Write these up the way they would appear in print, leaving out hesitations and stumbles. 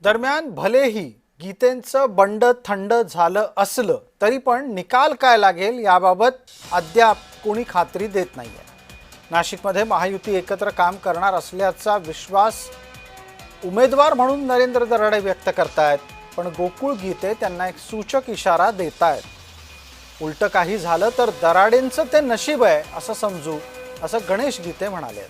दरम्यान भलेही गीतेंचं बंड थंड झालं असलं तरी पण निकाल काय लागेल याबाबत अद्याप कोणी खात्री देत नाहीये। नाशिकमध्ये महायुती एकत्र काम करणार असल्याचा विश्वास उमेदवार म्हणून नरेंद्र दराडे व्यक्त करतायत, पण गोकुळ गीते त्यांना एक सूचक इशारा देतायत। उलट काही झालं तर दराडेंचं ते नशीब आहे असं समजू, असं गणेश गीते म्हणाले।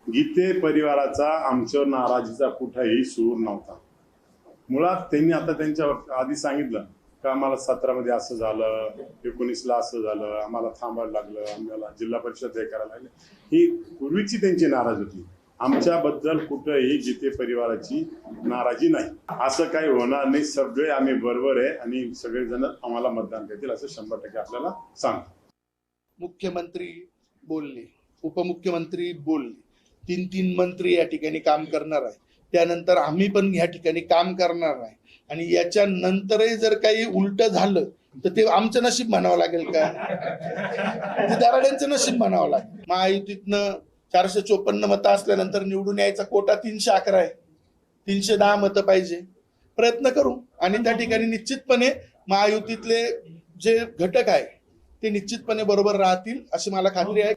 गीते परिवाराचा आमच्यावर नाराजीचा कुठेही सूर नव्हता। मुळात त्यांनी आता त्यांच्या आधी सांगितलं का आम्हाला 17 मध्ये असं झालं, 19 ला असं झालं, आम्हाला थांबायला लागलं, आम्हाला जिल्हा परिषद हे करायला लागले। ही पूर्वीची त्यांची नाराजी होती। आमच्याबद्दल कुठेही गीते परिवाराची नाराजी नाही, असं काही होणार नाही। सगळे आम्ही बरोबर आहे आणि सगळेजण आम्हाला मतदान करतील असं 100% आपल्याला सांगतो। मुख्यमंत्री बोलले, उपमुख्यमंत्री बोलले, 3 मंत्री या ठिकाणी काम करणार आहे, त्यानंतर आम्ही पण या ठिकाणी काम करणार आहे। आणि याच्या नंतरही जर काही उलट झालं तर ते आमचं नशीब म्हणावं लागेल का? ते दराड्यांचं नशीब म्हणावं लागेल। महायुतीतनं 454 मतं असल्यानंतर निवडून यायचा कोटा 311 आहे, 310 मतं पाहिजे। प्रयत्न करू आणि त्या ठिकाणी निश्चितपणे महायुतीतले जे घटक आहे ते निश्चितपणे बरोबर राहतील अशी मला खात्री आहे।